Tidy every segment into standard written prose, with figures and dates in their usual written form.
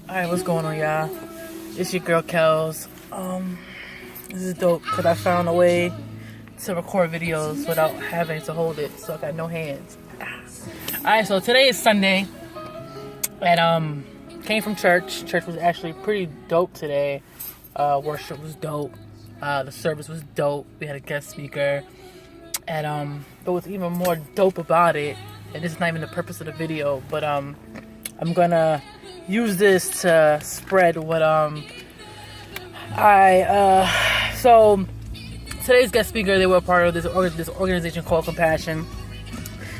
Alright, what's going on, y'all? It's your girl, Kels. This is dope because I found a way to record videos without having to hold it, so I got no hands. Alright, so today is Sunday, and came from church. Church was actually pretty dope today. Worship was dope. The service was dope. We had a guest speaker, and but what's even more dope about it, and this is not even the purpose of the video, but I'm gonna use this to spread what so today's guest speaker, they were a part of this organization called Compassion,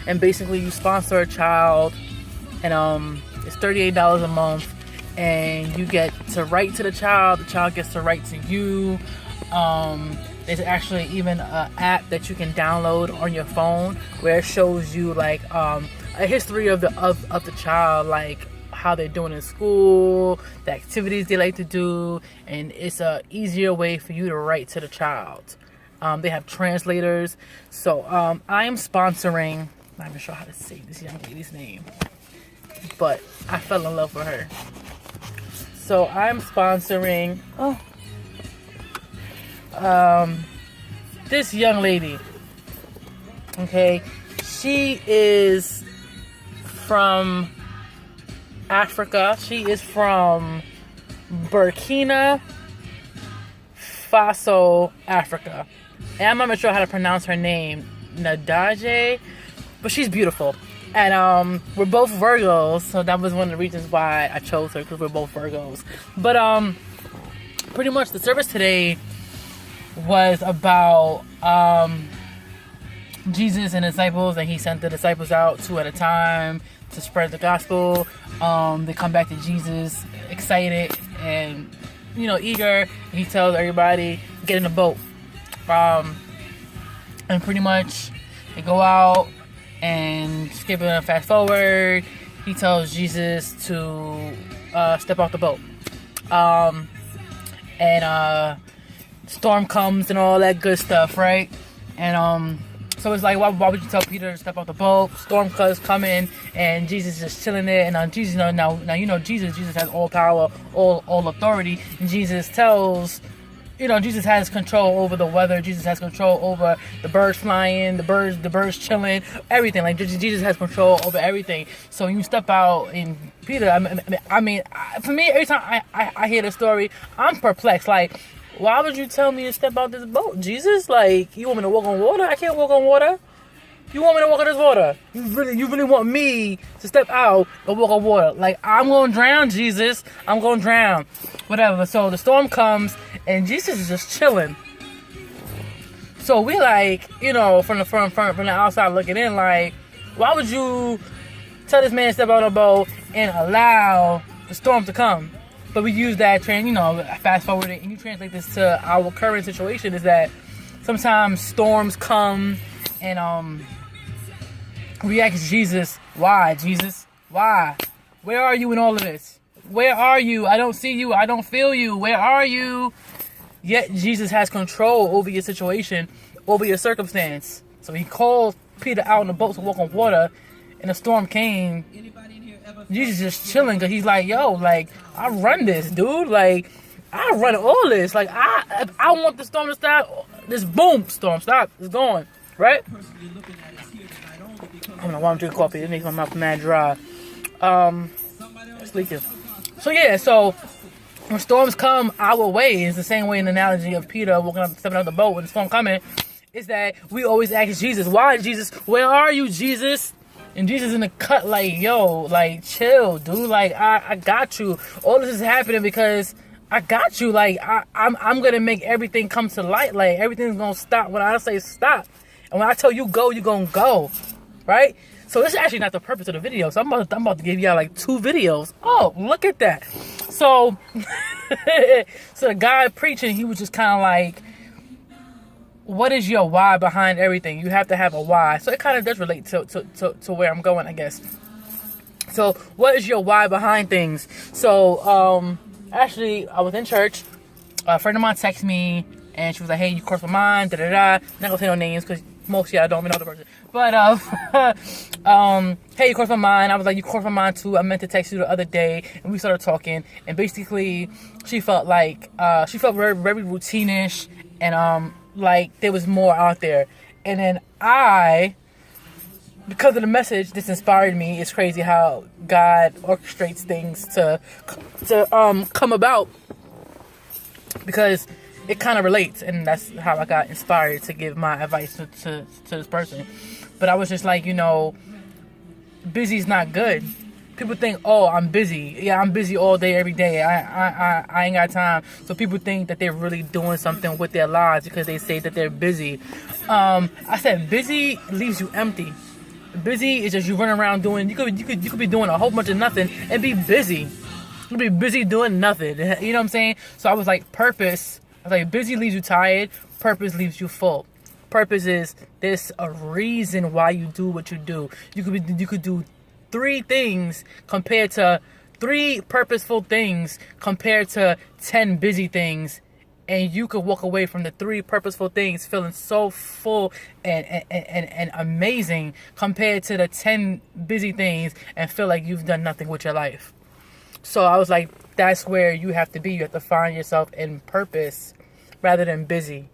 and basically you sponsor a child, and it's $38 a month, and you get to write to the child gets to write to you. There's actually even an app that you can download on your phone where it shows you like a history of the child, like how they're doing in school, the activities they like to do, and it's a easier way for you to write to the child. They have translators, so I am sponsoring. I'm not even sure how to say this young lady's name, but I fell in love with her. So I'm sponsoring this young lady. Okay, she is from Africa. She is from Burkina Faso, Africa. And I'm not even sure how to pronounce her name, Nadaje, but she's beautiful. And we're both Virgos, so that was one of the reasons why I chose her, because we're both Virgos. But pretty much the service today was about Jesus and disciples, and he sent the disciples out 2 at a time to spread the gospel. They come back to Jesus excited and eager. He tells everybody, get in the boat, and pretty much they go out, and skipping a fast forward, he tells Jesus to step off the boat, and storm comes and all that good stuff, right? And so it's like, why would you tell Peter to step off the boat? Storm is coming, and Jesus is just chilling there. And Jesus, now Jesus has all power, all authority. And Jesus tells, Jesus has control over the weather. Jesus has control over the birds flying, the birds chilling, everything. Like Jesus has control over everything. So you step out, and Peter. I mean, for me, every time I hear the story, I'm perplexed. Like, why would you tell me to step out this boat, Jesus? Like, you want me to walk on water? I can't walk on water. You want me to walk on this water? You really want me to step out and walk on water? Like, I'm gonna drown, Jesus. I'm gonna drown. Whatever. So the storm comes, and Jesus is just chilling. So we like, from the outside looking in, like, why would you tell this man to step out of the boat and allow the storm to come? But we use that fast forward it, and you translate this to our current situation, is that sometimes storms come, and we ask Jesus, why, Jesus? Why? Where are you in all of this? Where are you? I don't see you. I don't feel you. Where are you? Yet Jesus has control over your situation, over your circumstance. So he called Peter out in the boat to walk on water, and the storm came. Jesus just chilling, because he's like, yo, like, I run this, dude. Like, I run all this. Like, I want the storm to stop. This boom, storm stop. It's going, right? I don't know why I'm drinking coffee. It makes my mouth mad dry. It's leaking. So yeah, so when storms come our way, it's the same way in the analogy of Peter stepping out the boat when the storm coming, is that we always ask Jesus, why, Jesus? Where are you, Jesus? And Jesus in the cut, like, yo, like, chill, dude. Like, I got you. All this is happening because I got you. Like, I'm gonna make everything come to light. Like, everything's gonna stop when I say stop. And when I tell you go, you're gonna go. Right? So this is actually not the purpose of the video. So I'm about to give y'all like 2 videos. Oh, look at that. So, so the guy preaching, he was just kind of like, what is your why behind everything? You have to have a why. So it kind of does relate to where I'm going, I guess. So what is your why behind things? So actually, I was in church. A friend of mine texted me, and she was like, hey, you crossed my mind, da-da-da. Not gonna say no names, because most of y'all don't even know the person. But hey, you crossed my mind. I was like, you crossed my mind too. I meant to text you the other day, and we started talking. And basically, she felt like she felt very, very routine-ish, and like there was more out there. And then because of the message, this inspired me. It's crazy how God orchestrates things to come about, because it kind of relates, and that's how I got inspired to give my advice to this person. But I was just like, busy's not good. People think, oh, I'm busy. Yeah, I'm busy all day, every day. I ain't got time. So people think that they're really doing something with their lives because they say that they're busy. I said busy leaves you empty. Busy is just you run around doing. You could be doing a whole bunch of nothing and be busy. You could be busy doing nothing. You know what I'm saying? So I was like, purpose. I was like, busy leaves you tired. Purpose leaves you full. Purpose is there's a reason why you do what you do. You could do 3 things compared to 3 purposeful things compared to 10 busy things, and you could walk away from the 3 purposeful things feeling so full and amazing compared to the 10 busy things and feel like you've done nothing with your life. So I was like, that's where you have to be. You have to find yourself in purpose rather than busy.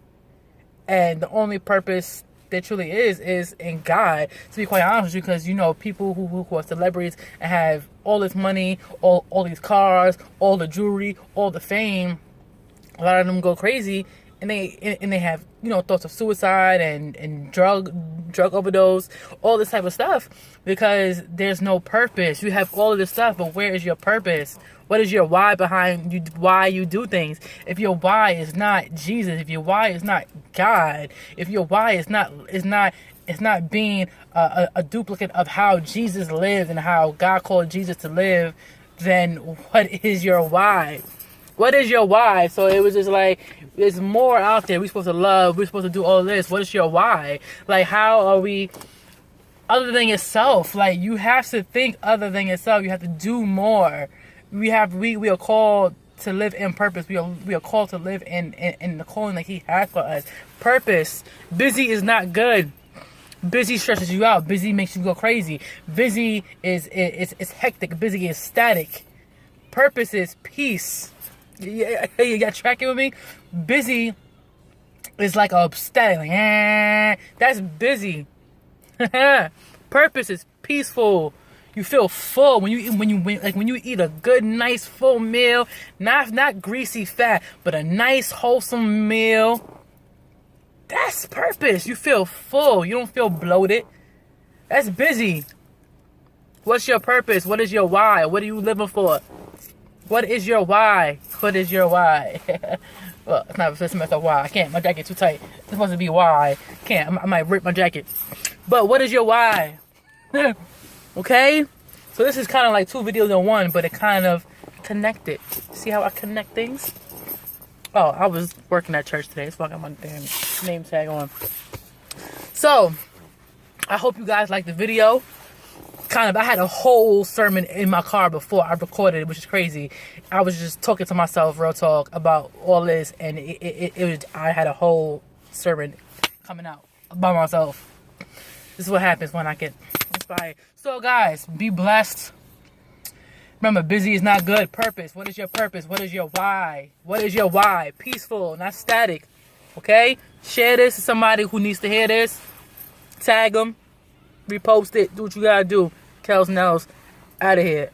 And the only purpose there truly is in God, to be quite honest with you, because people who are celebrities and have all this money, all these cars, all the jewelry, all the fame, a lot of them go crazy, and they have thoughts of suicide and drug overdose, all this type of stuff, because there's no purpose. You have all of this stuff, but where is your purpose? What is your why behind you? Why you do things? If your why is not Jesus, if your why is not God, if your why is not being a duplicate of how Jesus lived and how God called Jesus to live, then what is your why? What is your why? So it was just like, there's more out there. We're supposed to love. We're supposed to do all this. What is your why? Like, how are we other than yourself? Like, you have to think other than yourself. You have to do more. We are called to live in purpose. We are called to live in the calling that He has for us. Purpose. Busy is not good. Busy stresses you out. Busy makes you go crazy. Busy is hectic. Busy is static. Purpose is peace. You got tracking with me? Busy is like a static. Like, that's busy. Purpose is peaceful. You feel full when you eat a good, nice, full meal, not greasy fat, but a nice, wholesome meal. That's purpose. You feel full. You don't feel bloated. That's busy. What's your purpose? What is your why? What are you living for? What is your why? What is your why? Well, it's not a semester why. I can't. My jacket's too tight. It's supposed to be why. Can't. I might rip my jacket. But what is your why? Okay? So this is kind of like 2 videos in one, but it kind of connected. See how I connect things? Oh, I was working at church today. That's why I got my damn name tag on. So, I hope you guys liked the video. I had a whole sermon in my car before I recorded it, which is crazy. I was just talking to myself, real talk, about all this, and I had a whole sermon coming out by myself. This is what happens when I get inspired. So guys, be blessed. Remember, busy is not good. Purpose. What is your purpose? What is your why? What is your why? Peaceful, not static. Okay? Share this to somebody who needs to hear this. Tag them. Repost it. Do what you gotta do. Kels Nels. Out of here.